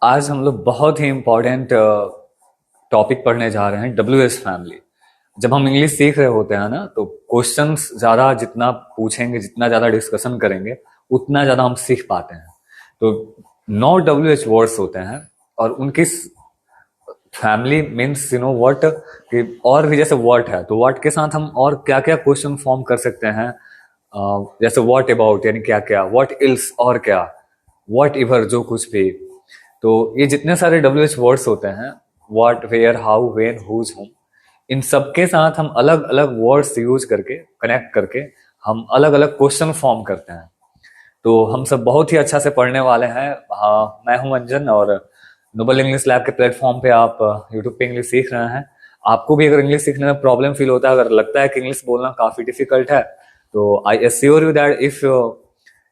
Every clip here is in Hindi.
आज हम लोग बहुत ही इम्पोर्टेंट टॉपिक पढ़ने जा रहे हैं, WH फैमिली। जब हम इंग्लिश सीख रहे होते हैं ना, तो क्वेश्चंस ज़्यादा जितना पूछेंगे, जितना ज़्यादा डिस्कशन करेंगे, उतना ज़्यादा हम सीख पाते हैं। तो 9 WH वर्ड्स होते हैं और उनकी फैमिली मीन्स व्हाट, कि और भी जैसे व्हाट है तो व्हाट के साथ हम और क्या क्या क्वेश्चन फॉर्म कर सकते हैं। जैसे व्हाट अबाउट यानी क्या क्या, व्हाट इल्स और क्या, व्हाट एवर जो कुछ भी। तो ये जितने सारे WH वर्ड्स होते हैं, what, where, how, when, whose, whom, इन सब के साथ हम अलग अलग वर्ड्स यूज करके, कनेक्ट करके हम अलग अलग क्वेश्चन फॉर्म करते हैं। तो हम सब बहुत ही अच्छा से पढ़ने वाले हैं। हाँ, मैं हूं अंजन और नोबल इंग्लिश लैब के प्लेटफॉर्म पे आप यूट्यूब पे इंग्लिश सीख रहे हैं। आपको भी अगर इंग्लिश सीखने में प्रॉब्लम फील होता है, अगर लगता है कि इंग्लिश बोलना काफी डिफिकल्ट है, तो I assure you that if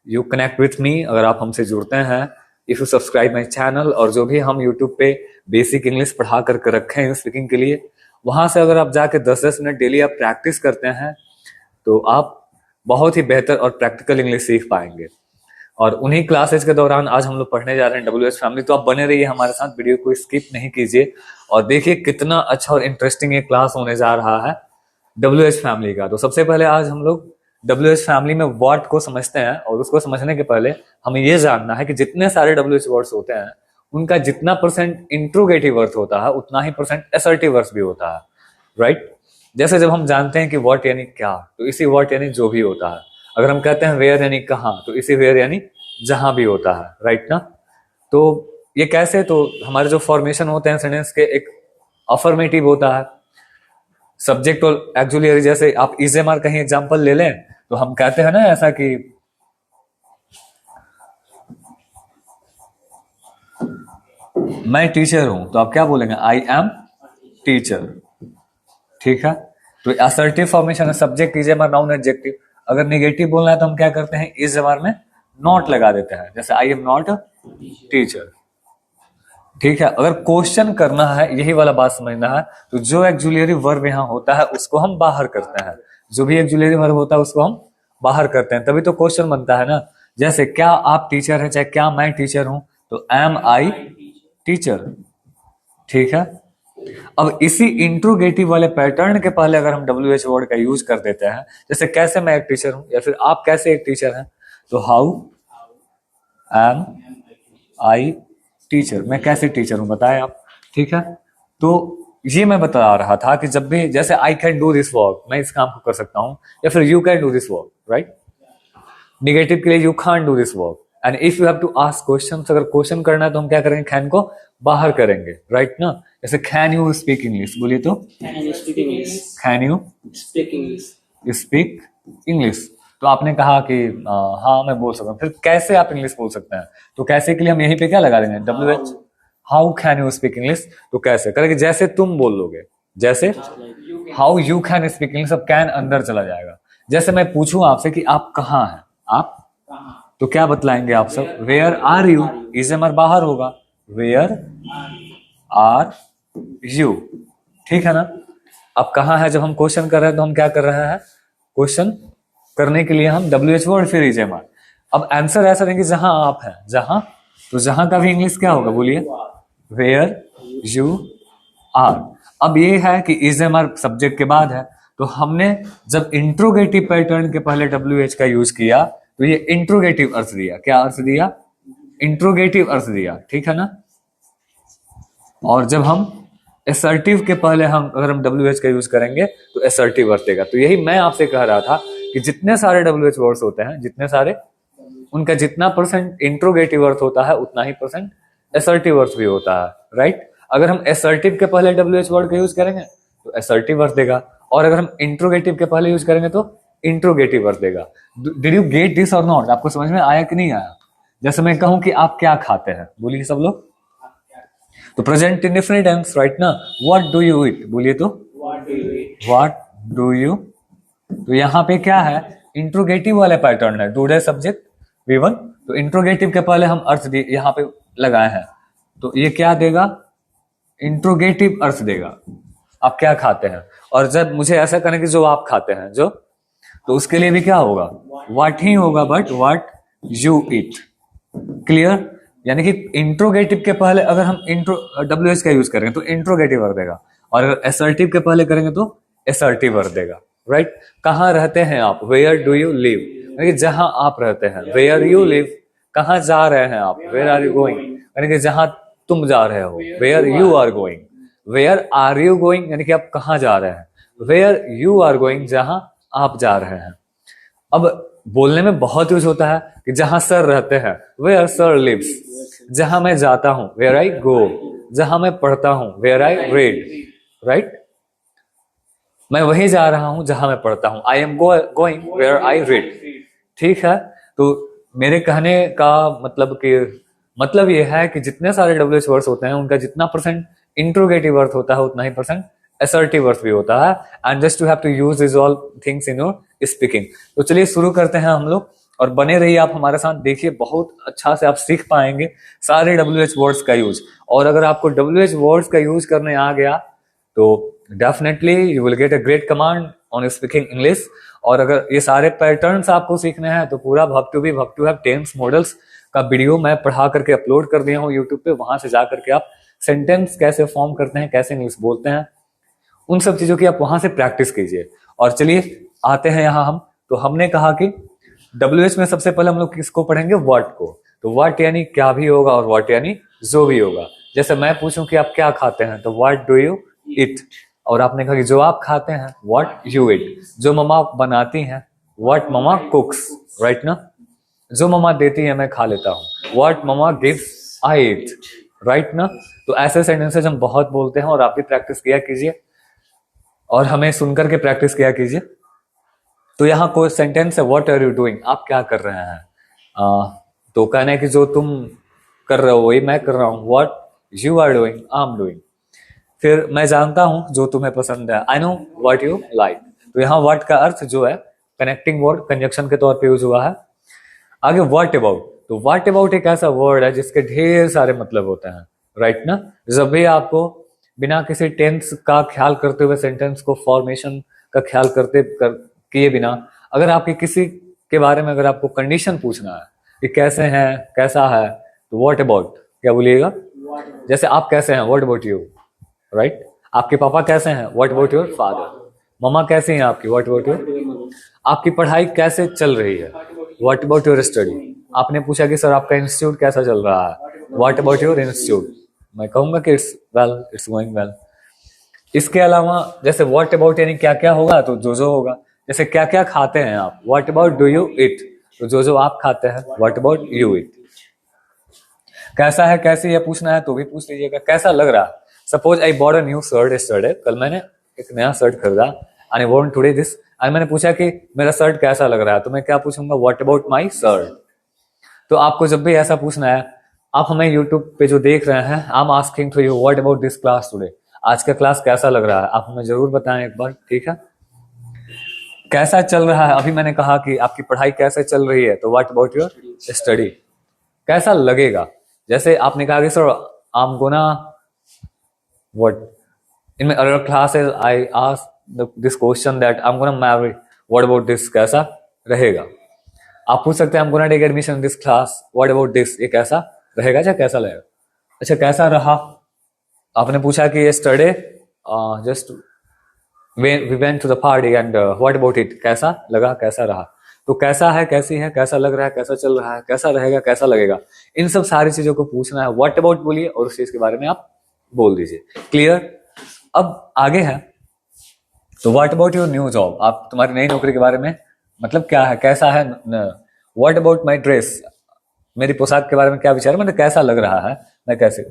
you connect with me, अगर आप हमसे जुड़ते हैं, if you subscribe my channel, और जो भी हम यूट्यूब पे बेसिक इंग्लिश पढ़ा करके रखे हैं स्पीकिंग के लिए, वहां से अगर आप जाके 10-10 मिनट डेली आप प्रैक्टिस करते हैं, तो आप बहुत ही बेहतर और प्रैक्टिकल इंग्लिश सीख पाएंगे। और उन्हीं क्लासेज के दौरान आज हम लोग पढ़ने जा रहे हैं WH फैमिली। तो आप बने रहिए हमारे साथ, वीडियो को स्किप नहीं कीजिए और देखिए कितना अच्छा और इंटरेस्टिंग ये क्लास होने जा रहा है WH फैमिली का। तो सबसे पहले आज हम लोग WH फैमिली में वर्ड को समझते हैं, और उसको समझने के पहले हमें ये जानना है कि जितने सारे WH वर्ड्स होते हैं, उनका जितना परसेंट इंट्रोगेटिव अर्थ होता है, उतना ही परसेंट असर्टिव अर्थ भी होता है, राइट। जैसे जब हम जानते हैं कि व्हाट यानी क्या, तो इसी व्हाट यानी जो भी होता है। अगर हम कहते हैं वेयर यानी कहाँ, तो इसी वेयर यानी जहां भी होता है, राइट ना। तो ये कैसे, तो हमारे जो फॉर्मेशन होते हैं सेंटेंस के, एक अफर्मेटिव होता है, सब्जेक्ट और एक्जुलियरी। जैसे आप इजेमआर कहीं एग्जांपल ले लें, तो हम कहते हैं ना ऐसा कि मैं टीचर हूं, तो आप क्या बोलेंगे, आई एम टीचर, ठीक है। तो असर्टिव फॉर्मेशन है, सब्जेक्ट, इजेमआर, नाउन, एडजेक्टिव। अगर नेगेटिव बोलना है तो हम क्या करते हैं, इजेमआर में नॉट लगा देते हैं, जैसे आई एम नॉट अ टीचर, ठीक है। अगर क्वेश्चन करना है, यही वाला बात समझना है, तो जो एक्जुलियरी वर्ब यहाँ होता है उसको हम बाहर करते हैं। जो भी एक्जुलियरी वर्ब होता है उसको हम बाहर करते हैं, तभी तो क्वेश्चन बनता है ना। जैसे क्या आप टीचर हैं, चाहे क्या मैं टीचर हूं, तो एम आई टीचर, ठीक है। अब इसी इंट्रोगेटिव वाले पैटर्न के पहले अगर हम WH वर्ड का यूज कर देते हैं, जैसे कैसे मैं एक टीचर हूं, या फिर आप कैसे एक टीचर हैं, तो हाउ एम आई टीचर, मैं कैसे टीचर हूं बताएं आप, ठीक है। तो ये मैं बता रहा था कि जब भी, जैसे I can do this work, मैं इस काम को कर सकता हूं, या फिर you can do this work, right. Negative के लिए you can't do this work. And if you have to ask question, अगर क्वेश्चन करना है तो हम क्या करेंगे, कैन को बाहर करेंगे, राइट ना। जैसे कैन यू स्पीक इंग्लिश, बोलिए तो can you speak English, can you speak English, speak English. तो आपने कहा कि हाँ मैं बोल सकता हूँ। फिर कैसे आप इंग्लिश बोल सकते हैं, तो कैसे के लिए हम यहीं पे क्या लगा देंगे, WH। How can you speak English, तो कैसे करेंगे, जैसे तुम बोल लोगे, जैसे how you can speak English, अब कैन अंदर चला जाएगा। जैसे मैं पूछूं आपसे कि आप कहाँ हैं, आप, तो क्या बतलाएंगे आप सब, वेयर आर यू, इजेमआर बाहर होगा, वेयर आर यू, ठीक है ना। अब कहाँ है, जब हम क्वेश्चन कर रहे हैं तो हम क्या कर रहे हैं, क्वेश्चन करने के लिए हम WH वर्ड फिर इजेमआर। अब आंसर ऐसा देंगे जहां आप हैं, जहां, तो जहां का भी इंग्लिश क्या होगा, बोलिए, वेयर यू आर। अब ये है कि इजेमआर सब्जेक्ट के बाद है, तो हमने जब इंट्रोगेटिव पैटर्न के पहले WH का यूज किया, तो ये इंट्रोगेटिव अर्थ दिया, क्या अर्थ दिया, इंट्रोगेटिव अर्थ दिया, ठीक है ना। और जब हम असर्टिव के पहले हम, अगर हम WH का यूज करेंगे तो असर्टिव अर्थ देगा। तो यही मैं आपसे कह रहा था कि जितने सारे WH वर्ड्स होते हैं, जितने सारे, उनका जितना परसेंट इंट्रोगेटिव अर्थ होता है, उतना ही परसेंट असर्टिव अर्थ भी होता है, राइट। अगर हम असर्टिव के पहले WH वर्ड का यूज करेंगे तो असर्टिव अर्थ देगा, और अगर हम इंट्रोगेटिव के पहले यूज करेंगे तो इंट्रोगेटिव अर्थ देगा। डिड यू गेट दिस और नॉट, आपको समझ में आया कि नहीं आया। जैसे मैं कहूं कि आप क्या खाते हैं, बोलिए सब लोग, तो प्रेजेंट इंडेफिनिट टेंस, राइट ना। व्हाट डू यू ईट, बोलिए तो व्हाट डू यू। तो यहाँ पे क्या है, इंट्रोगेटिव वाले पैटर्न है, डू डे सब्जेक्ट V1, तो इंट्रोगेटिव के पहले हम अर्थ यहाँ पे लगाए हैं, तो ये क्या देगा, इंट्रोगेटिव अर्थ देगा, आप क्या खाते हैं। और जब मुझे ऐसा करने की, जो आप खाते हैं, जो, तो उसके लिए भी क्या होगा, व्हाट ही होगा, but what you eat, clear. यानी कि इंट्रोगेटिव के पहले अगर हम डब्ल्यू एच का यूज करेंगे तो इंट्रोगेटिव वर्ब देगा, और अगर असर्टिव के पहले करेंगे तो असर्टिव वर्ब देगा, राइट। कहाँ रहते हैं आप, वेयर डू यू लिव, यानी कि जहां आप रहते हैं। वेयर यू लिव, कहाँ जा रहे हैं आप, वेयर आर यू गोइंग, यानी कि जहां तुम जा रहे हो, where you are going. Where are you going, यानी कि आप कहाँ जा रहे हैं। वेयर यू आर गोइंग, जहां आप जा रहे हैं। अब बोलने में बहुत यूज होता है कि जहां सर रहते हैं, वेयर सर लिव्स। जहां मैं जाता हूं, वेयर आई गो। जहां मैं पढ़ता हूं, वेयर आई रीड, राइट। मैं वहीं जा रहा हूं जहां मैं पढ़ता हूं, I am going where I read. ठीक है, तो मेरे कहने का मतलब ये है कि जितने सारे डब्ल्यूएच वर्ड्स होते हैं उनका जितना परसेंट इंट्रोगेटिव अर्थ होता है उतना ही परसेंट असर्टिव अर्थ भी होता है। And just to have to use this all things in your speaking. तो चलिए शुरू करते हैं हम लोग, और बने रहिए आप हमारे साथ, देखिए बहुत अच्छा से आप सीख पाएंगे सारे डब्ल्यूएच वर्ड्स का यूज। और अगर आपको डब्ल्यूएच वर्ड्स का यूज करने आ गया तो definitely you will get a great command on speaking English. और अगर ये सारे पैटर्न्स आपको सीखने हैं तो पूरा verb to be, verb to have, tense, models का वीडियो मैं पढ़ा करके अपलोड कर दिया हूँ यूट्यूब पे। वहां से जा करके आप सेंटेंस कैसे फॉर्म करते हैं, कैसे इंग्लिश बोलते हैं, उन सब चीजों की आप वहां से प्रैक्टिस कीजिए। और चलिए आते हैं यहाँ हम, तो हमने कहा कि डब्ल्यूएच में सबसे पहले हम लोग किसको पढ़ेंगे, व्हाट को। तो व्हाट यानी क्या भी होगा, और व्हाट यानी जो भी होगा। जैसे मैं पूछूं कि आप क्या खाते हैं, तो व्हाट डू यू ईट। और आपने कहा कि जो आप खाते हैं, व्हाट यू ईट। जो ममा बनाती हैं, व्हाट ममा कुक्स, राइट ना। जो ममा देती है मैं खा लेता हूँ, what mama gives I eat, right ना। तो ऐसे सेंटेंसेज हम बहुत बोलते हैं, और आप भी प्रैक्टिस किया कीजिए और हमें सुनकर के प्रैक्टिस किया कीजिए। तो यहाँ कोई सेंटेंस है, व्हाट आर यू डूइंग, आप क्या कर रहे हैं। तो कहना है कि जो तुम कर रहे हो वही मैं कर रहा हूँ, what you are doing I am doing. फिर मैं जानता हूं जो तुम्हें पसंद है, I know what you like. तो यहाँ व्हाट का अर्थ जो है कनेक्टिंग वर्ड, कंजक्शन के तौर पे यूज हुआ है। आगे व्हाट अबाउट, तो व्हाट अबाउट एक ऐसा वर्ड है जिसके ढेर सारे मतलब होते हैं, राइट ना। जब भी आपको बिना किसी टेंस का ख्याल करते हुए, सेंटेंस को फॉर्मेशन का ख्याल किए बिना, अगर आपके किसी के बारे में अगर आपको कंडीशन पूछना है कि कैसे हैं, कैसा है, तो व्हाट अबाउट क्या बोलिएगा। जैसे आप कैसे हैं, व्हाट अबाउट यू, राइट। आपके पापा कैसे हैं, व्हाट अबाउट योर फादर। मम्मा कैसी हैं आपकी, व्हाट अबाउट योर। आपकी पढ़ाई कैसे चल रही है, व्हाट अबाउट योर स्टडी। आपने पूछा कि सर आपका इंस्टीट्यूट कैसा चल रहा है, व्हाट अबाउट योर इंस्टीट्यूट। मैं कहूंगा कि it's well, it's going well. इसके अलावा जैसे व्हाट अबाउट यानी क्या क्या होगा, तो जो जो होगा। जैसे क्या क्या खाते हैं आप, what about do you eat, तो जो जो आप खाते हैं, व्हाट अबाउट यू ईट। कैसा है, कैसी है पूछना है तो भी पूछ लीजिएगा, कैसा लग रहा है। Suppose I bought a new shirt yesterday, कल मैंने एक नया शर्ट खरीदा, and I want today this, and मैंने पूछा कि मेरा शर्ट कैसा लग रहा है, तो मैं क्या पूछूंगा, व्हाट अबाउट माई शर्ट। तो आपको जब भी ऐसा पूछना है, आप हमें यूट्यूब पे जो देख रहे हैं, I am asking to you what about this class today, आज का क्लास कैसा लग रहा है, आप हमें जरूर बताएं एक बार, ठीक है। कैसा चल रहा है, अभी मैंने कहा कि आपकी पढ़ाई कैसे चल रही है, तो व्हाट अबाउट योर स्टडी। कैसा लगेगा, जैसे आपने कहा कि sir I am gonna what in my other classes I asked this question that I'm gonna marry, what about this, कैसा रहेगा। आप पूछ सकते हैं I'm gonna take admission in this class, what about this, ये कैसा रहेगा या कैसा लगेगा। अच्छा कैसा रहा, आपने पूछा कि yesterday just we went to the party and what about it, कैसा लगा, कैसा रहा। तो कैसा है, कैसी है, कैसा लग रहा है, कैसा चल रहा है, कैसा रहेगा, कैसा लगेगा, इन सब सारी चीजों को पूछना है। व्हाट अबाउट बोलिए और उस चीज के बारे में आप बोल दीजिए, क्लियर। अब आगे है, तो what about your new job, आप तुम्हारी नई नौकरी के बारे में मतलब क्या है, कैसा है। व्हाट अबाउट माई ड्रेस, मेरी पोशाक के बारे में क्या विचार है, मतलब कैसा लग रहा है, मैं कैसे,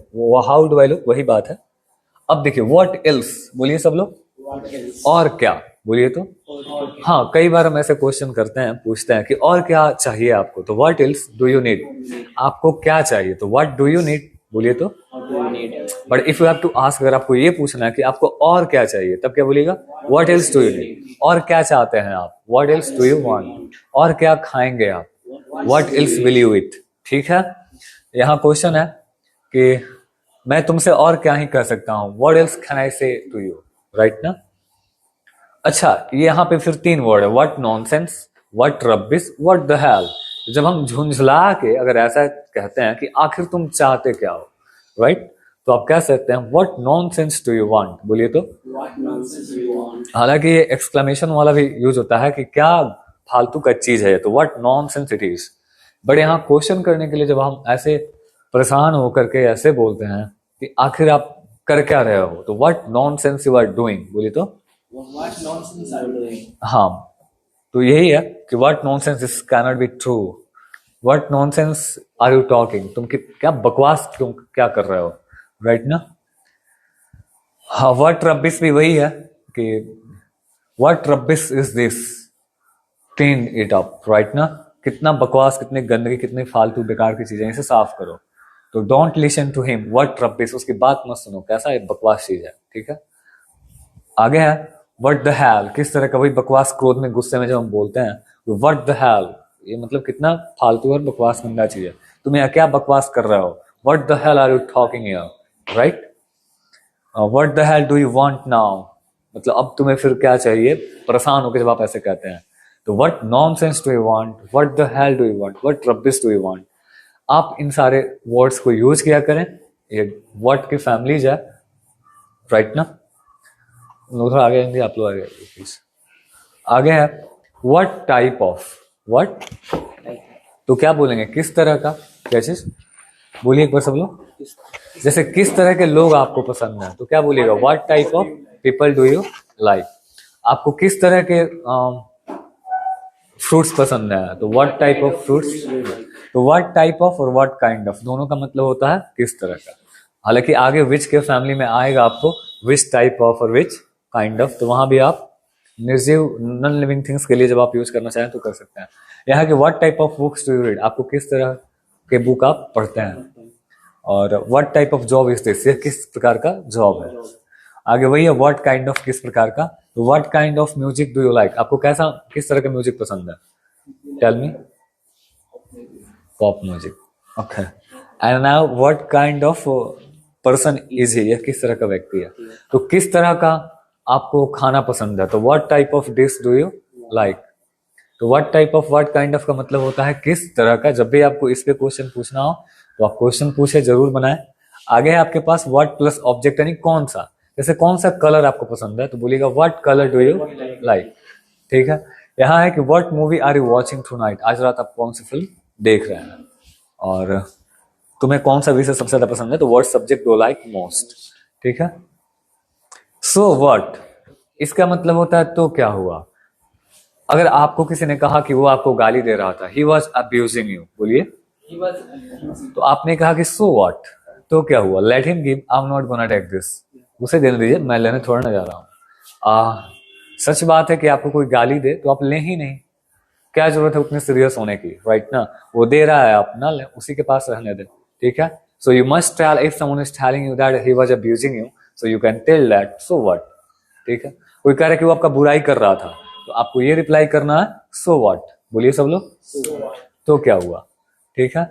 हाउ डू आई लुक, वही बात है। अब देखिए व्हाट एल्स बोलिए सब लोग, और क्या बोलिए। तो हाँ, कई बार हम ऐसे क्वेश्चन करते हैं, पूछते हैं कि और क्या चाहिए आपको, तो what else do you need, आपको क्या चाहिए, तो व्हाट डू यू नीड बोलिए। तो but if you have to ask, अगर आपको ये पूछना है कि आपको और क्या चाहिए, तब क्या बोलिएगा, what else do you need. और क्या चाहते हैं आप, what else do you want. और क्या खाएंगे आप, what else will you eat. ठीक है, यहाँ क्वेश्चन है कि मैं तुमसे और क्या ही कह सकता हूँ, व्हाट एल्स कैन आई से टू यू, राइट ना। अच्छा, ये यहाँ पे फिर तीन वर्ड है, what nonsense, what rubbish, what the hello. जब हम झुंझला के अगर ऐसा कहते हैं कि आखिर तुम चाहते क्या हो, राइट, तो आप कह सकते हैं what nonsense do you want, बोलिए तो। What nonsense do you want? हालांकि ये एक्सक्लेमेशन वाला भी यूज होता है कि क्या फालतू का चीज है, तो what nonsense it is. But यहाँ क्वेश्चन करने के लिए जब हम ऐसे परेशान होकर के ऐसे बोलते हैं कि आखिर आप कर क्या रहे हो, तो what nonsense you are doing, बोलिए तो। What nonsense are you doing? हाँ, तो यही है कि what nonsense this can not be true, what nonsense are you talking, तुम क्या बकवास तुम क्या कर रहे हो, राइट ना। हाँ, व्हाट रबिश भी वही है कि what rubbish is this, clean it up, right ना। कितना बकवास, कितनी गंदगी, कितनी फालतू बेकार की चीजें, इसे साफ करो। तो don't listen to him, what rubbish, उसकी बात मत सुनो, कैसा है बकवास चीज है, ठीक है। आगे है व्हाट द हेल, किस तरह का, वही बकवास क्रोध में गुस्से में जब हम बोलते हैं तो व्हाट द हेल, ये मतलब कितना फालतू और बकवास गंदा चीज है, तुम यहाँ क्या बकवास कर रहे हो, what the hell are you talking here, right. What the hell do you want now, मतलब अब तुम्हें फिर क्या चाहिए, परेशान होकर जब आप ऐसे कहते हैं। तो what nonsense do you want, what the hell do you want, what rubbish do you want, आप इन सारे वर्ड्स को यूज किया करें, ये वर्ड की फैमिलीज है, राइट ना। उधर आगे आएंगे आप लोग, आगे प्लीज। आगे है व्हाट टाइप ऑफ, व्हाट, तो क्या बोलेंगे, किस तरह का, क्या चीज, बोलिए एक बार सब लोग। जैसे किस तरह के लोग आपको पसंद है, तो क्या बोलिएगा, what type of people do you like, आपको किस तरह के फ्रूट्स पसंद है, तो व्हाट टाइप ऑफ फ्रूट्स, तो व्हाट टाइप ऑफ और व्हाट काइंड ऑफ, दोनों का मतलब होता है किस तरह का। हालांकि आगे विच के फैमिली में आएगा आपको विच टाइप ऑफ और विच काइंड ऑफ, तो वहां भी आप निर्जीव नॉन लिविंग थिंग्स के लिए जब आप यूज करना चाहें तो कर सकते हैं। यहाँ के what type of books do you read, आपको किस तरह के बुक आप पढ़ते हैं, और what type of job is this, ये किस प्रकार का जॉब है। आगे वही है व्हाट काइंड ऑफ, किस प्रकार का, तो what kind of music do you like, आपको कैसा किस तरह का म्यूजिक पसंद है, tell me, pop music, okay. And now what kind of person is he, यह किस तरह का व्यक्ति है, तो किस तरह का आपको खाना पसंद है, तो what type of dish do you like, तो what type of what kind of का मतलब होता है किस तरह का। जब भी आपको इस पे क्वेश्चन पूछना हो तो आप क्वेश्चन पूछे जरूर बनाए। आगे है आपके पास व्हाट प्लस ऑब्जेक्ट, यानी कौन सा, जैसे कौन सा कलर आपको पसंद है, तो बोलिएगा what colour do you like, ठीक है। यहाँ है कि what movie are you watching tonight, आज रात आप कौन सी फिल्म देख रहे हैं, और तुम्हें कौन सा विषय सबसे ज्यादा पसंद है, तो what subject do like most, ठीक है। सो व्हाट, इसका मतलब होता है तो क्या हुआ। अगर आपको किसी ने कहा कि वो आपको गाली दे रहा था, ही वॉज अब्यूजिंग यू, बोलिए, He was abusing. तो आपने कहा कि सो व्हाट, तो क्या हुआ, let him give, I am not gonna take this, उसे देने दीजिए, मैं लेने थोड़ा ना जा रहा हूँ। सच बात है कि आपको कोई गाली दे तो आप ले ही नहीं, क्या जरूरत है उतने सीरियस होने की, राइट ना। वो दे रहा है, आप ना ले, उसी के पास रहने दे, ठीक है। So you must tell, if someone is telling you that he was abusing you, so you can tell that so what, ठीक है। कोई कह रहा है कि वो आपका बुराई कर रहा था, तो आपको ये रिप्लाई करना है सो व्हाट, बोलिए सब लोग, So what? तो क्या हुआ, ठीक है।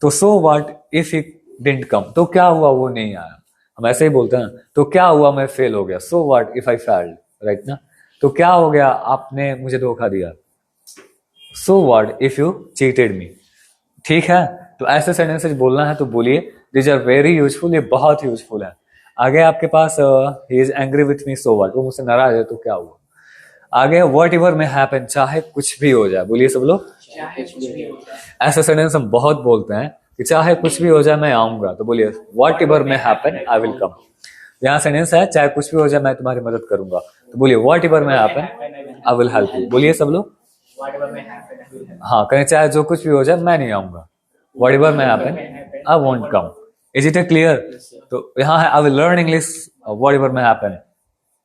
तो so what if he didn't come, तो क्या हुआ वो नहीं आया, हम ऐसे ही बोलते हैं, तो क्या हुआ मैं फेल हो गया, so what if I failed, right ना। तो क्या हो गया आपने मुझे धोखा दिया, so what if you cheated मी, ठीक है। तो ऐसे सेंटेंसेस बोलना है तो बोलिए, दीज आर वेरी यूजफुल, ये बहुत यूजफुल है। आगे आपके पास he is angry with me, so what, वो मुझसे नाराज है तो क्या हुआ। आगे व्हाट एवर में हैपन, चाहे कुछ भी हो जाए, बोलिए सब लोग, चाहे कुछ भी होता है। ऐसा सेंटेंस हम बहुत बोलते हैं कि चाहे कुछ भी हो जाए मैं आऊंगा, तो बोलिए व्हाट एवर में हैपन आई विल कम। यहाँ सेंटेंस है चाहे कुछ भी हो जाए मैं तुम्हारी मदद करूंगा, तो बोलिए व्हाट एवर में happen I will help you, बोलिए सब लोग, Whatever may happen, I will help. हाँ कहें चाहे जो कुछ भी हो जाए मैं नहीं आऊंगा, व्हाट एवर में happen I won't come, is it a clear. तो यहाँ है I will learn English what ever में हैपन।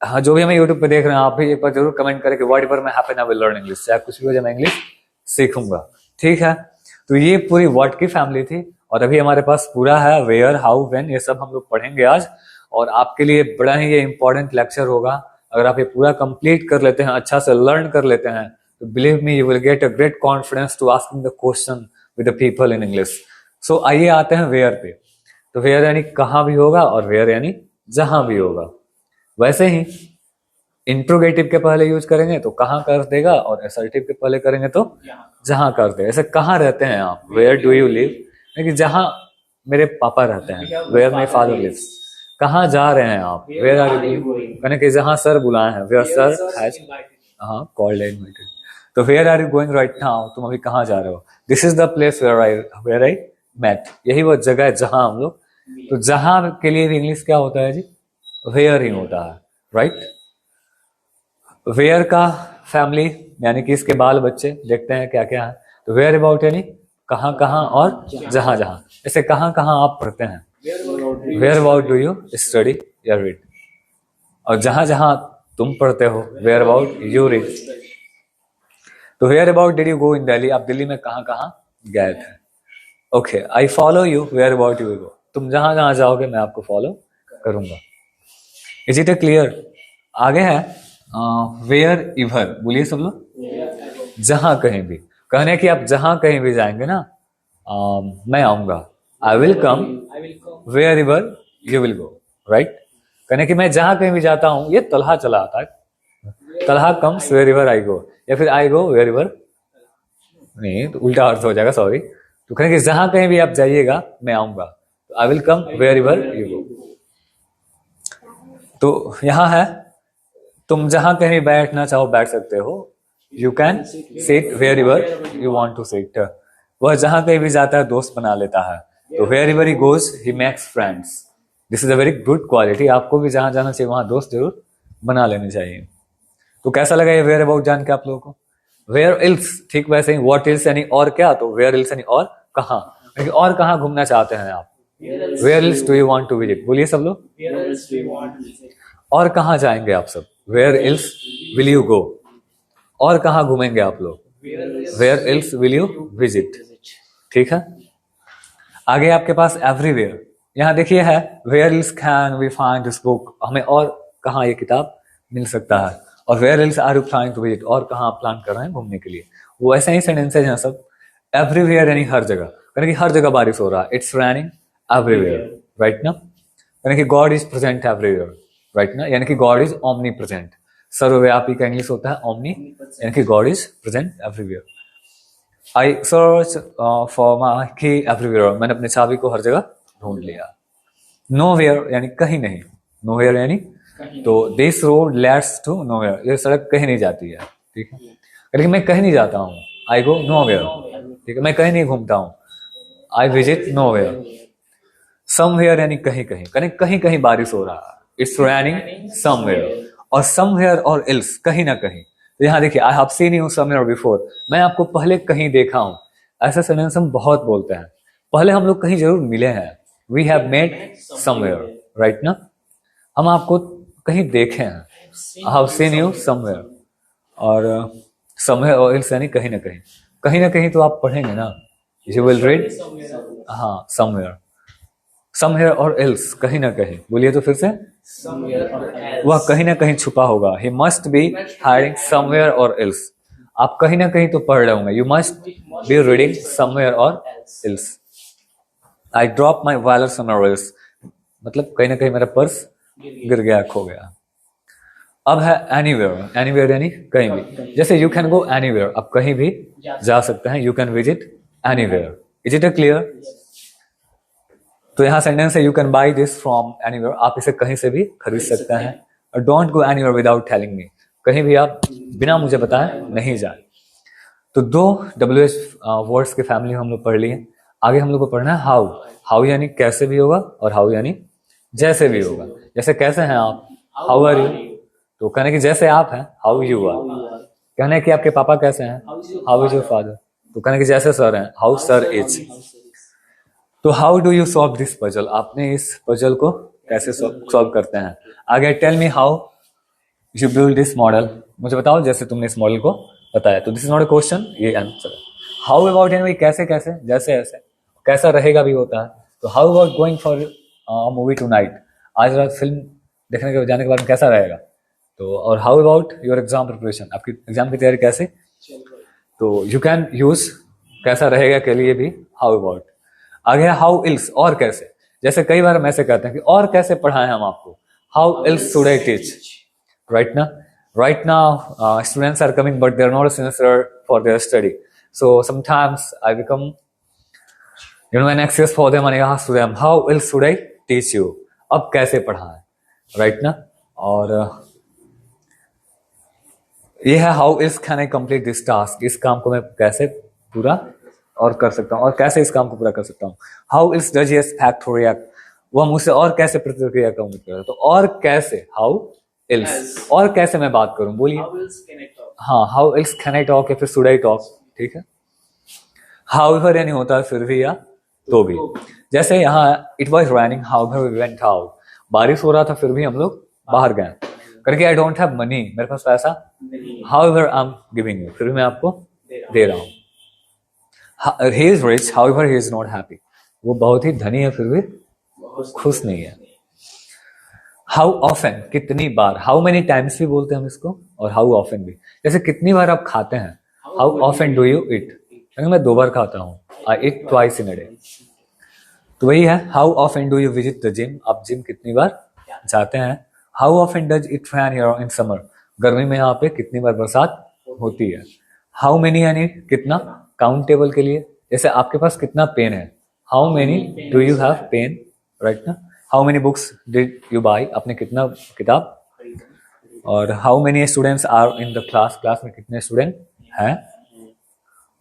हाँ, जो भी हमें यूट्यूब पे देख रहे हैं आप भी एक बार जरूर कमेंट करें कि व्हाट एवर में happen I will learn English, चाहे कुछ भी हो जाए मैं इंग्लिश सीखूंगा, ठीक है। तो ये पूरी व्हाट की फैमिली थी, और अभी हमारे पास पूरा है वेयर, हाउ, व्हेन, ये सब हम लोग पढ़ेंगे आज, और आपके लिए बड़ा ही ये इंपॉर्टेंट लेक्चर होगा। अगर आप ये पूरा कंप्लीट कर लेते हैं, अच्छा से लर्न कर लेते हैं, तो believe me you will get a great confidence to asking the question with the people in English. So आइए आते हैं वेयर पे। तो वेयर यानी कहाँ भी होगा, और वेयर यानी जहां भी होगा। वैसे ही इंट्रोगेटिव के पहले यूज करेंगे तो कहाँ कर देगा, और असर्टिव के पहले करेंगे तो जहाँ कर देगा। ऐसे कहाँ रहते हैं आप, वेयर डू यू लिव, कि जहाँ मेरे पापा रहते हैं, वेयर माई फादर लिव्स। कहाँ जा रहे हैं आप, वेयर आर यू गोइंग, कहने कि जहाँ सर बुलाए हैं, where sir has called invited. तो where are you going right now, तुम अभी कहाँ जा रहे हो। This is the place where I met, यही वो जगह है जहाँ हम लोग। तो जहाँ के लिए भी इंग्लिश क्या होता है जी, वेयर ही होता है, राइट। वेयर का फैमिली यानी कि इसके बाल बच्चे देखते हैं क्या क्या है। तो वेयर अबाउट यानी कहाँ कहाँ और जहाँ जहाँ। ऐसे कहाँ कहाँ आप पढ़ते हैं, where about do you study या रीड। और जहाँ जहाँ तुम पढ़ते हो, वेयर अबाउट यू रीड। तो where about did you go in Delhi, आप दिल्ली में कहाँ कहाँ गए थे। Okay, I follow you, where about you go, तुम जहाँ जहाँ जाओगे मैं आपको फॉलो करूंगा। Is it a clear. आगे है वेयर इवर, बोलिए सब लोग। जहां कहीं भी, कहने कि आप जहां कहीं भी जाएंगे ना, मैं आऊंगा, I will come wherever you will go, right. कहने कि मैं जहां कहीं भी जाता हूं, ये तलहा चला आता है, तलहा कम्स वेयर इवर आई गो, या फिर आई गो वेयर इवर, नहीं तो उल्टा अर्थ हो जाएगा, सॉरी। तो कहने कि जहां कहीं भी आप जाइएगा मैं आऊंगा, तो I will come wherever you go. तो यहां है तुम जहां कहीं बैठना चाहो बैठ सकते हो, you can sit wherever you want to sit. वह जहां कहीं भी जाता है दोस्त बना लेता है, तो wherever he goes he makes friends. This is a very good quality, आपको भी जहां जाना चाहिए वहां दोस्त जरूर बना लेने चाहिए। तो कैसा लगा ये वेयर अबाउट जान के आप लोगों को। वेयर इल्स, ठीक वैसे ही व्हाट इल्स यानी और क्या, तो वेयर इल्स यानी और कहाँ, और कहाँ घूमना चाहते हैं आप, where else do you want to visit, बोलिए सब लोग। और कहाँ जाएंगे आप सब, where else will you go. और कहाँ घूमेंगे आप लोग, where else will you visit. ठीक है, आगे आपके पास एवरीवेयर। यहाँ देखिए है where else can we find this book, हमें और कहाँ ये किताब मिल सकता है। और where else are you planning to visit, और कहाँ आप प्लान कर रहे हैं घूमने के लिए। वो ऐसे ही सेंटेंसेज हैं सब। एवरीवेयर यानी हर जगह, यानी कि हर जगह बारिश हो रहा है, इट्स रेनिंग एवरीवेयर, राइट ना। यानी कि God is present everywhere, right ना, यानी कि गॉड इज ओमनी प्रेजेंट। सर्वव्यापी का इंग्लिश होता है ओमनी, यानी कि God is present everywhere. I search for my की एवरीवेयर, मैंने अपने चाबी को हर जगह ढूंढ लिया। नोवेयर यानी कहीं नहीं, नोवेयर यानी, तो this road lets to nowhere, ये सड़क कहीं नहीं जाती है, ठीक है। लेकिन मैं कहीं नहीं जाता हूँ, आई गो नोवेयर, ठीक है, मैं कहीं नहीं घूमता हूँ, आई विजिट नोवेयर। समवेयर यानी कहीं कहीं, कहीं कहीं बारिश हो रहा है, इट्स रेनिंग समवेयर। और समवेयर और एल्स कहीं ना कहीं, तो यहाँ देखिए आई have seen you somewhere before, मैं आपको पहले कहीं देखा हूं। ऐसा सेंटेंस हम बहुत बोलते हैं, पहले हम लोग कहीं जरूर मिले हैं, we have met somewhere, right ना। हम आपको कहीं देखे हैं, I have seen you somewhere. और समवेयर और एल्स यानी कहीं ना कहीं तो आप पढ़ेंगे ना, यू विल रीड, हाँ समवेयर, समवेयर और एल्स कहीं ना कहीं, बोलिए तो फिर से, वह कहीं ना कहीं छुपा होगा, he must be hiding somewhere और एल्स। आप कहीं ना कहीं तो पढ़ रहे होंगे, you must be reading somewhere और else. I drop my wallet somewhere else, मतलब कहीं ना कहीं मेरा पर्स गिर गया, खो गया। अब है एनीवेयर, एनीवेयर यानी कहीं भी, जैसे यू कैन गो एनीवेयर, आप कहीं भी जा सकते हैं, you can visit anywhere. Is it clear. तो यहाँ सेंटेंस है you can buy this from anywhere, आप इसे कहीं से भी खरीद सकते हैं। और don't go anywhere without telling me, कहीं भी आप बिना मुझे बताए नहीं जाए। तो दो WH वर्ड्स की फैमिली हम लोग पढ़ लिए। आगे हम लोग को पढ़ना है हाउ। हाउ यानी कैसे भी होगा, और हाउ यानी जैसे भी होगा। जैसे कैसे हैं आप, हाउ आर यू, तो कहने की जैसे आप हैं, हाउ यू आर। कहने की आपके पापा कैसे हैं, हाउ इज योर फादर, तो कहने की जैसे सर हैं, हाउ सर इज। तो how do you solve this puzzle, आपने इस पजल को कैसे सॉल्व करते हैं। आगे tell me how you build this model, मुझे बताओ जैसे तुमने इस मॉडल को बताया। तो this is not a question, ये आंसर। हाउ अबाउट यानी कैसे कैसे, जैसे ऐसे, कैसा रहेगा भी होता है। तो how about going for movie two night, आज रात फिल्म देखने के जाने के बाद कैसा रहेगा। तो और how about your exam preparation, आपकी एग्जाम की तैयारी कैसे। तो यू कैन यूज कैसा रहेगा के लिए भी हाउ अबाउट। आगे हाउ इल्स, और कैसे, जैसे कई बार हम ऐसे कहते हैं कि और कैसे पढ़ाएं हम आपको, how ills should I teach, right ना। Right now, students are coming, but they're not sincere for their study. So sometimes I become, an excuse for them and I ask to them, how else should I teach you? अब कैसे पढ़ाएं, right ना? और ये है how else can I complete this task? इस काम को मैं कैसे पूरा और कर सकता हूँ और कैसे इस काम को पूरा कर सकता हूँ? How else does he expect to react? वह मुझसे और कैसे प्रतिक्रिया का उम्मीद करता है? तो और कैसे, how else, और कैसे मैं बात करूं, बोलिए। How else can I talk? हाँ, how else can I talk या फिर should I talk, ठीक है। however यानी होता है फिर भी या तो भी। जैसे यहाँ it was raining however we went out, बारिश हो रहा था फिर भी हम लोग बाहर गए। करके I don't have money, मेरे पास पैसा, however I'm giving you, फिर भी मैं आपको दे रहा हूँ। he is rich however he is not happy, वो बहुत ही धनी है फिर भी खुश नहीं है। हाउ ऑफन, कितनी बार, हाउ मेनी टाइम्स भी बोलते हैं हम इसको और हाउ ऑफन भी। जैसे कितनी बार आप खाते हैं, how often do you eat, मैं 2 बार खाता हूँ, I eat twice in a day. तो वही है, how often do you visit the gym, आप जिम कितनी बार जाते हैं। How often does it rain here in summer, गर्मी में यहाँ पे कितनी बार बरसात होती है। हाउ मेनी यानी कितना, काउंटेबल के लिए, जैसे आपके पास कितना पेन है, how many do you have pen, right ना। How many books did you buy, आपने कितना किताब। और how many students are in the class, class में कितने स्टूडेंट हैं।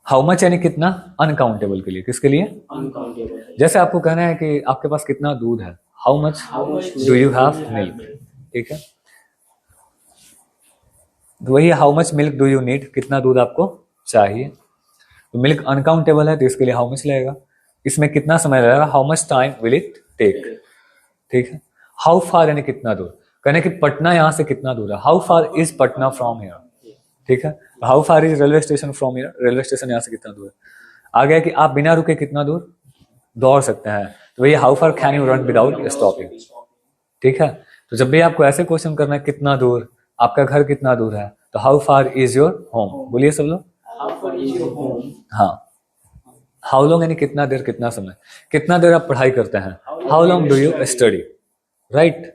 हाउ मच यानी कितना, अनकाउंटेबल के लिए, किसके लिए, Uncountable. जैसे आपको कहना है कि आपके पास कितना दूध है, how much do you have milk, ठीक है। तो वही how much milk do you need, कितना दूध आपको चाहिए। तो मिल्क अनकाउंटेबल है तो इसके लिए हाउ मच लगेगा। इसमें कितना समय लगेगा, how much time will it take, ठीक है। हाउ फार यानी कितना दूर, कहने कि पटना यहाँ से कितना दूर है, how far is Patna from here, ठीक है। How far is railway station from here, railway station यहाँ से कितना दूर है। आ गया कि आप बिना रुके कितना दूर दौड़ सकते हैं, तो वही how far can you run without stopping, ठीक है। तो जब भी आपको ऐसे क्वेश्चन करना है, कितना दूर, आपका घर कितना दूर है, तो how far is your home, बोलिए सब लोग। How far is your home? हाँ, हाउ लॉन्ग यानी कितना देर, कितना समय, कितना देर आप पढ़ाई करते हैं, how long do you study, right.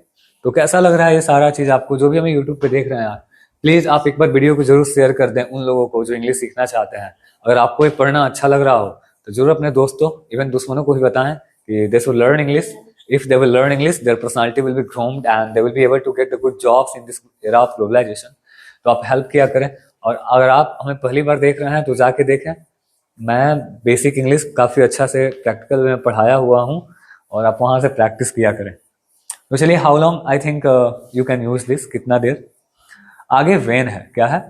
तो कैसा लग रहा है ये सारा चीज आपको, जो भी हमें यूट्यूब पे देख रहे हैं, प्लीज आप एक बार वीडियो को जरूर शेयर कर दें उन लोगों को जो इंग्लिश सीखना चाहते हैं। अगर आपको ये पढ़ना अच्छा लग रहा हो तो जरूर अपने दोस्तों, इवन दुश्मनों को भी बताएं कि they should learn English. If they will learn English, their personality will be groomed and they will be able to get the good jobs in this era of globalisation. तो आप हेल्प किया करें। और अगर आप हमें पहली बार देख रहे हैं तो जाके देखें, मैं बेसिक इंग्लिश काफ़ी अच्छा से प्रैक्टिकल में पढ़ाया हुआ हूँ और आप वहाँ से प्रैक्टिस किया करें। तो चलिए, how long I think you can use this, कितना देर। आगे वेन है, क्या है,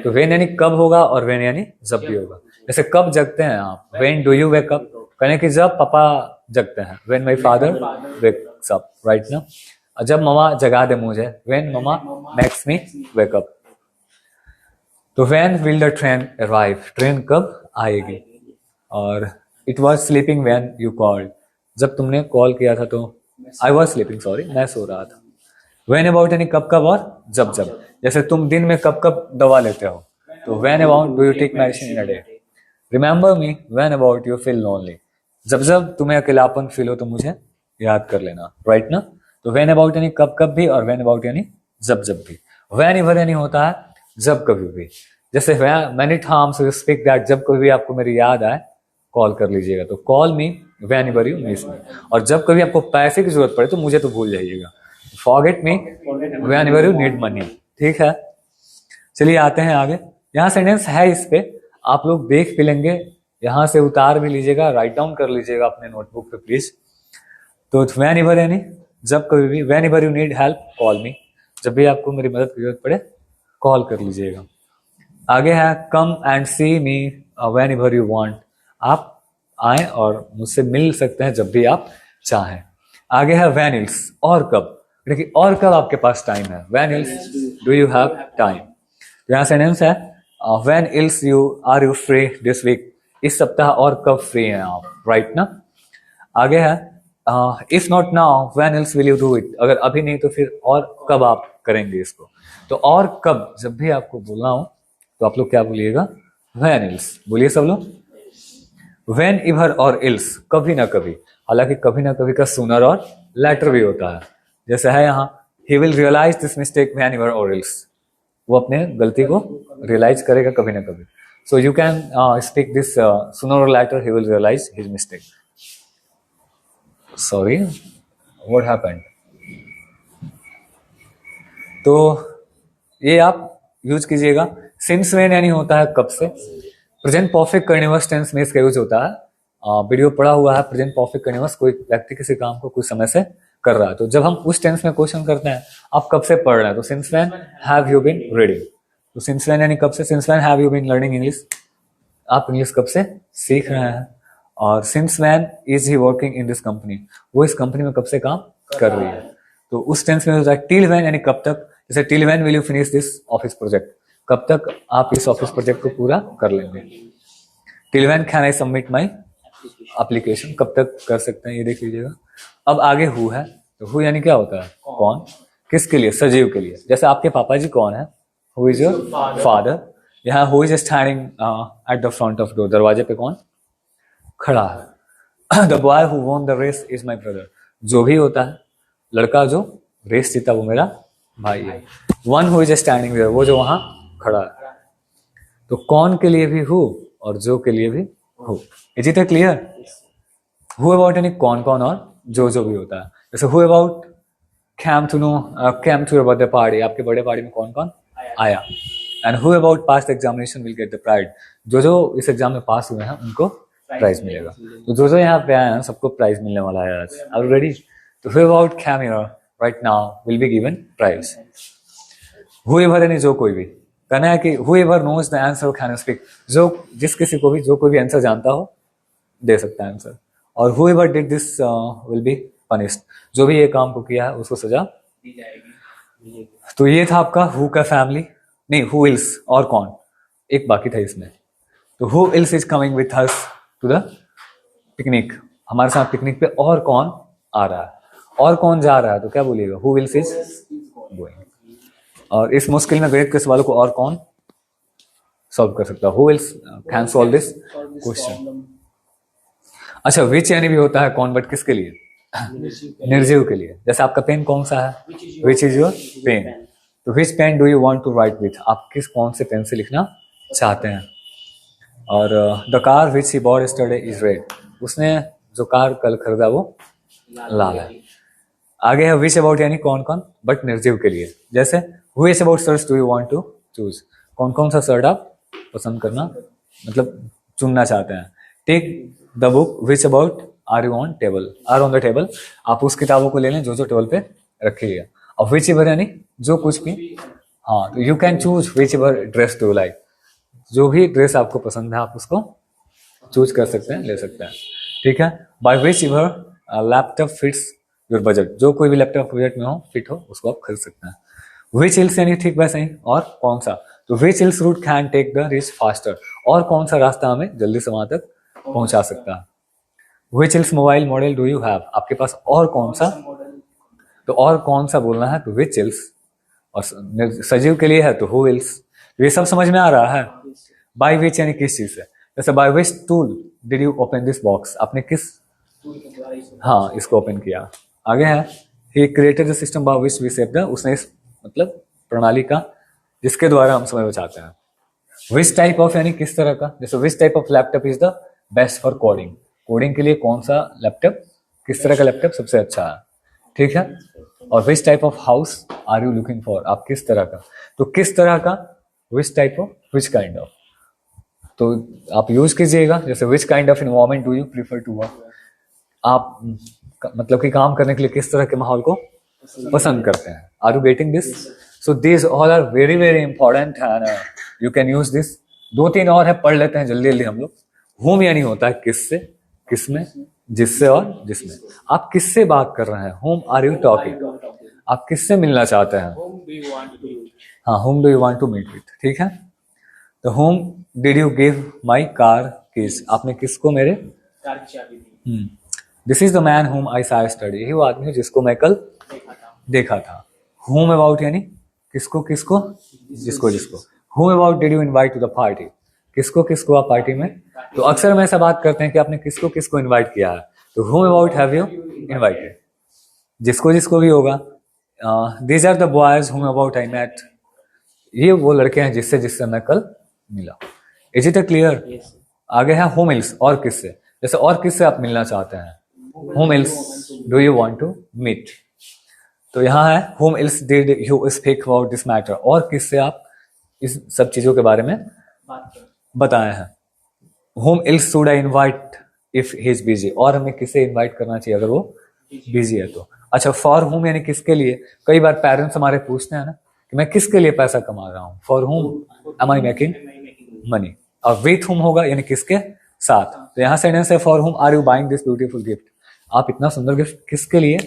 तो वेन यानी कब होगा और वेन यानी जब भी होगा। जैसे कब जगते हैं आप, when do you wake up, कहने कि जब पापा जगते हैं, when my father wakes up, right ना। जब ममा जगा दे मुझे, when mama makes me wake up. तो when will the train arrive, train कब आएगी। और it was sleeping when you called, जब तुमने कॉल किया था तो, आई वॉज स्लीपिंग, सॉरी मैं सो रहा था। वेन अबाउट यानी कब कब और जब जब। जैसे तुम दिन में कब कब दवा लेते हो, तो when about do you take medicine in a day. Remember me when about you feel lonely, जब जब तुम्हें अकेलापन फील हो तो मुझे याद कर लेना, राइट ना। तो वेन अबाउट यानी कब कब भी और वेन अबाउट यानी जब जब भी। वेन एवर यानी होता है जब कभी भी। जैसे many times we speak that, जब कभी भी आपको मेरी याद आए कॉल कर लीजिएगा, तो call me whenever you miss मी। और जब कभी आपको पैसे की जरूरत पड़े तो मुझे तो भूल जाइएगा, forget me whenever you need money, ठीक है। चलिए आते हैं आगे। यहाँ सेंटेंस है, इस पे आप लोग देख भी लेंगे, यहाँ से उतार भी लीजिएगा, राइट डाउन कर लीजिएगा अपने नोटबुक पे प्लीज। तो वेन एवर यानी जब कभी भी, when ever you need help call मी, जब भी आपको मेरी मदद की जरूरत पड़े कॉल कर लीजिएगा। आगे है come and see me whenever you want, आप आए और मुझसे मिल सकते हैं जब भी आप चाहें। आगे है वेन इल्स, और कब, देखिए और कब आपके पास टाइम है, when else do you have time. तो यहाँ सेंटेंस है when else you are you free this week, इस सप्ताह और कब फ्री हैं आप, राइट ना। आगे है if not now when ills will you do it, अगर अभी नहीं तो फिर और कब आप करेंगे इसको। तो और कब जब भी आपको बोलना हो तो आप लोग क्या बोलिएगा, वेन इल्स, बोलिए सब लोग। वेन इवर और इल्स, कभी ना कभी, हालांकि कभी ना कभी का सूनर और लेटर भी होता है। जैसे है यहाँ, he will realise this mistake whenever or else, वो अपने गलती को रियलाइज करेगा कभी ना कभी. So you can speak this, sooner or later he will realise his mistake. Sorry, what happened. तो ये आप यूज कीजिएगा. सिंस व्हेन यानी होता है कब से. प्रेजेंट परफेक्ट कंटीन्यूअस टेंस में इसका यूज होता है. वीडियो पढ़ा हुआ है प्रेजेंट परफेक्ट कंटीन्यूअस, कोई व्यक्ति किसी काम को कुछ समय से कर रहा है. तो जब हम उस टेंस में क्वेश्चन करते हैं आप कब से पढ़ रहे हैं, तो since when have you been reading. तो सिंस व्हेन यानी कब से. Since when have you been learning English, आप इंग्लिश कब से सीख रहे हैं. और since when is he working in this company, वो इस कंपनी में कब से काम कर रही है. तो उस टेंस में होता है टिल व्हेन यानी कब तक. जैसे till when will you finish this office project, कब तक आप इस ऑफिस प्रोजेक्ट को पूरा कर लेंगे. Till when can I submit my application, कब तक कर सकते हैं ये देख लीजिएगा. अब आगे हु है. तो हु यानी क्या होता है, कौन. किसके लिए, सजीव के लिए. जैसे आपके पापा जी कौन है, हु इज योर फादर. यहाँ who is standing at the front of door, दरवाजे पे कौन खड़ा है. The boy who won the race is my brother, जो भी होता है लड़का जो रेस जीता वो मेरा भाई है. One who is standing there, वो जो वहां खड़ा है. तो कौन के लिए भी हु और जो के लिए भी who. Is it clear. Who about यानी कौन कौन और जो भी होता है. जैसे who about came to your birthday party, आपके बर्थडे पार्टी में कौन कौन आया. And who about past examination will get the pride, जो इस एग्जाम में पास हुए हैं उनको प्राइज मिलेगा. तो जो यहाँ पे आए हैं सबको प्राइज मिलने वाला है आज. Are you ready. तो who about came here right now will be given prize. whoever यानी जो कोई भी. कहना है कि whoever knows the answer can speak, जो जिस किसी को भी जो कोई भी आंसर जानता हो दे सकता है आंसर. और whoever did this will be punished, जो भी ये काम को किया है उसको सजा दी जाएगी. तो ये था आपका हु का फैमिली. नहीं, हु इल्स और कौन, एक बाकी था इसमें. तो who else is coming with us to the picnic, हमारे साथ पिकनिक पे और कौन आ रहा है, और कौन जा रहा है. तो क्या बोलिएगा, हु इल्स इज गोइंग. और इस मुश्किल में गणित के सवालों को और कौन सॉल्व कर सकता है. Who ills can solve this question. अच्छा, विच यानी भी होता है कौन, बट किसके लिए, निर्जीव के लिए. जैसे आपका पेन कौन सा है, विच इज योर पेन. तो which pen do you want to write with, आप किस कौन से पेन से लिखना चाहते हैं. और the car which he bought yesterday is red, उसने जो कार कल खरीदा वो लाल है. आगे है विच अबाउट यानी कौन कौन, बट निर्जीव के लिए. जैसे which about shirts do you want to choose, कौन कौन सा शर्ट आप पसंद करना मतलब चुनना चाहते हैं. Take the book which about are you on table, are on the table, आप उस किताबों को ले लें जो टेबल पे रखी है. और विच एवर यानी जो कुछ भी. हाँ, तो you can choose which ever dress do like, जो भी ड्रेस आपको पसंद है आप उसको चूज कर सकते हैं, ले सकते हैं. ठीक है. By which ever laptop fits your budget, जो कोई भी लैपटॉप बजट में हो फिट हो उसको आप खरीद सकते हैं. विच हिल्स यानी ठीक वैसे ही और कौन सा. तो which hills route can take the reach faster, और कौन सा रास्ता हमें जल्दी से वहां तक पहुंचा सकता है. Which hills mobile model do you have, आपके पास और कौन सा. तो और कौन सा बोलना है तो विच हिल्स. और सजीव के लिए है तो हु हिल्स. ये सब समझ में आ रहा है. बाय विच यानी किस चीज से. जैसे by which tool did you open this box, आपने किस हाँ इसको ओपन किया. आगे है he created the system by which we save the, उसने इस मतलब प्रणाली का जिसके द्वारा हम समय बचाते हैं. विच टाइप ऑफ यानी किस तरह का. जैसे विच type of laptop is the best for coding, coding के लिए कौन सा लैपटॉप, किस तरह का लैपटॉप सबसे अच्छा है. ठीक है. और which type of house are you looking for, आप किस तरह का. तो किस तरह का, which type of, which kind of. तो आप यूज कीजिएगा. जैसे which kind of environment do you prefer to work, आप मतलब कि काम करने के लिए किस तरह के माहौल को पसंद करते हैं. Are you getting this. So this all are very very important and you can use this. 2-3 और है, पढ़ लेते हैं जल्दी जल्दी हम लोग. होम यानी होता है किससे, किसमें, जिससे और जिसमें. आप किससे बात कर रहे हैं, होम आर यू टॉकिंग. आप किससे मिलना चाहते हैं, हाँ whom do you want to meet with. ठीक है. तो whom did you give my car keys, आपने किसको मेरे कार की चाबी दी. This is the man whom I saw study, यही वो आदमी है जिसको मैं कल देखा था. होम अबाउट यानी किसको किसको, जिसको जिसको. Whom about did you invite to the party, किसको किसको आप पार्टी में. तो अक्सर हम ऐसा बात करते हैं कि आपने किसको किसको इनवाइट किया है. तो whom about have you invited, जिसको जिसको भी होगा. These are the boys whom about I met, ये वो लड़के हैं जिससे मैं कल मिला। Is it clear? Yes. आगे है whom else, और किससे। जैसे और किससे आप मिलना चाहते हैं, whom else do you want to meet। तो यहाँ है whom else did you speak about this matter, और किससे आप इस सब चीजों के बारे में बात करें। बताए हैं। whom else should I invite if he is busy, और हमें किसे इनवाइट करना चाहिए अगर वो बिजी है तो। अच्छा, फॉर whom यानी किसके लिए। कई बार पेरेंट्स हमारे पूछते हैं ना कि मैं किसके लिए पैसा कमा रहा हूँ, for whom am I making money। और विथ whom होगा यानी किसके साथ। तो यहाँ सेंटेंस है for whom are you buying this beautiful gift, आप इतना सुंदर गिफ्ट किसके लिए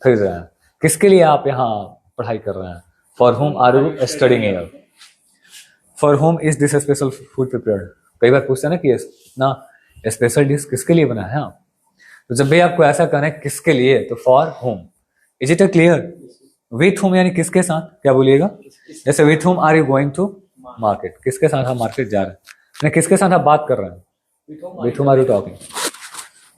खरीद रहे हैं, किसके लिए आप यहाँ पढ़ाई कर रहे हैं। For whom are you studying here, for whom is this special food prepared. कई बार पूछते हैं ना कि इतना स्पेशल डिश किसके लिए बना है आप। तो जब भी आपको ऐसा करना है किसके लिए, तो for whom। Is it clear? With whom यानी किसके साथ, क्या बोलिएगा। जैसे with whom are you going to market, किसके साथ आप मार्केट जा रहे हैं, किसके साथ आप बात कर रहे हैं, with whom are you talking.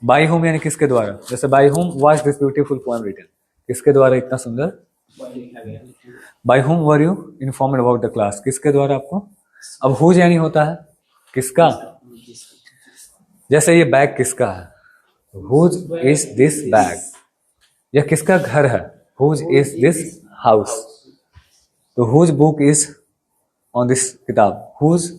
By whom यानी किसके द्वारा, जैसे by whom was this beautiful poem written, किसके द्वारा इतना सुंदर। By whom were you informed about the class, किसके द्वारा आपको। अब हुज यानी होता है किसका, जैसे ये बैग किसका है, हुज इज दिस बैग। यह किसका घर है, हुज इज दिस हाउस। तो whose book is on this किताब, whose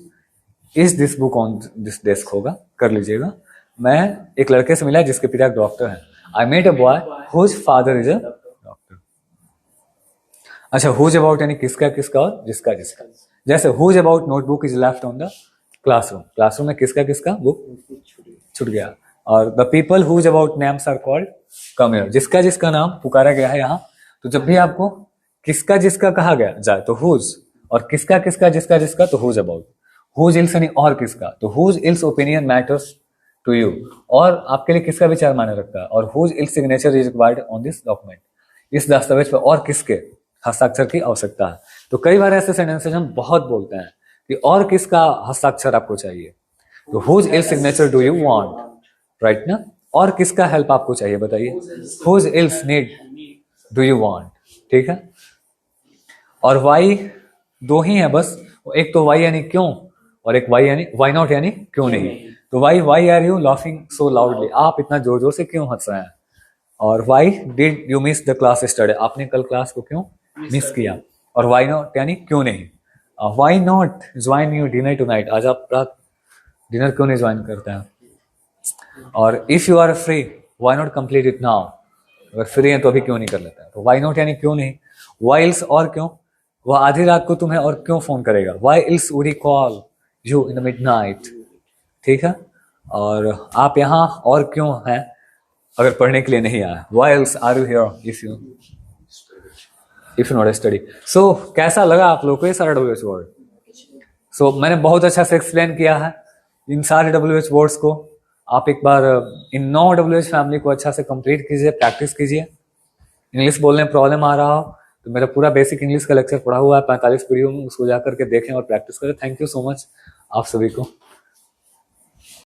is this book on this desk होगा, कर लीजिएगा। मैं एक लड़के से मिला जिसके पिता डॉक्टर हैं। I met a boy whose father is a doctor. अच्छा, हुज अबाउट यानी किसका किसका और जिसका जिसका। जैसे whose about notebook is left on the classroom, classroom में किसका किसका बुक छूट गया। और the people whose about names are called come here, जिसका जिसका नाम पुकारा गया है यहाँ। तो जब भी आपको किसका जिसका कहा गया जाए तो हुज, और किसका किसका जिसका जिसका तो हुज अबाउट। हुज इल्स यानी और किसका, तो whose else opinion matters to you, और आपके लिए किसका विचार मायने रखता है। और whose else signature is required on this document, इस दस्तावेज पर और किसके हस्ताक्षर की आवश्यकता है। तो कई बार ऐसे सेंटेंसेस हम बहुत बोलते हैं कि और किसका हस्ताक्षर आपको चाहिए, तो whose else signature do you want, right ना। और किसका हेल्प आपको चाहिए बताइए, whose else need do you want, ठीक है। और वाई दो ही है बस, एक तो वाई यानी क्यों, और एक वाई यानी वाई नॉट यानी क्यों नहीं। तो why are you laughing so loudly, आप इतना जोर जोर से क्यों हंस रहे हैं। और why did you miss the class study, आपने कल क्लास को क्यों मिस किया। और वाई नॉट यानी क्यों नहीं। Why not join you dinner tonight, आज आप रात डिनर क्यों नहीं ज्वाइन करते हैं। और if you are free why not complete it now, अगर फ्री है तो अभी क्यों नहीं कर लेता है। तो वाई नॉट यानी क्यों नहीं। वाई इल्स और क्यों, वह आधी रात को तुम्हें और क्यों फोन करेगा। Why else would he call you in the midnight, ठीक है। और आप यहाँ और क्यों हैं अगर पढ़ने के लिए नहीं आया। Why else are you here if you not study. So कैसा लगा आप लोग को ये सारा WH वर्ड। सो मैंने बहुत अच्छा से एक्सप्लेन किया है इन सारे WH वर्ड्स को। आप एक बार इन 9 WH फैमिली को अच्छा से कंप्लीट कीजिए, प्रैक्टिस कीजिए। इंग्लिश बोलने में प्रॉब्लम आ रहा हो तो मेरा पूरा बेसिक इंग्लिश का लेक्चर पढ़ा हुआ है 45 वीडियो में, उसको जाकर के देखें और प्रैक्टिस करें। थैंक यू सो मच आप सभी को।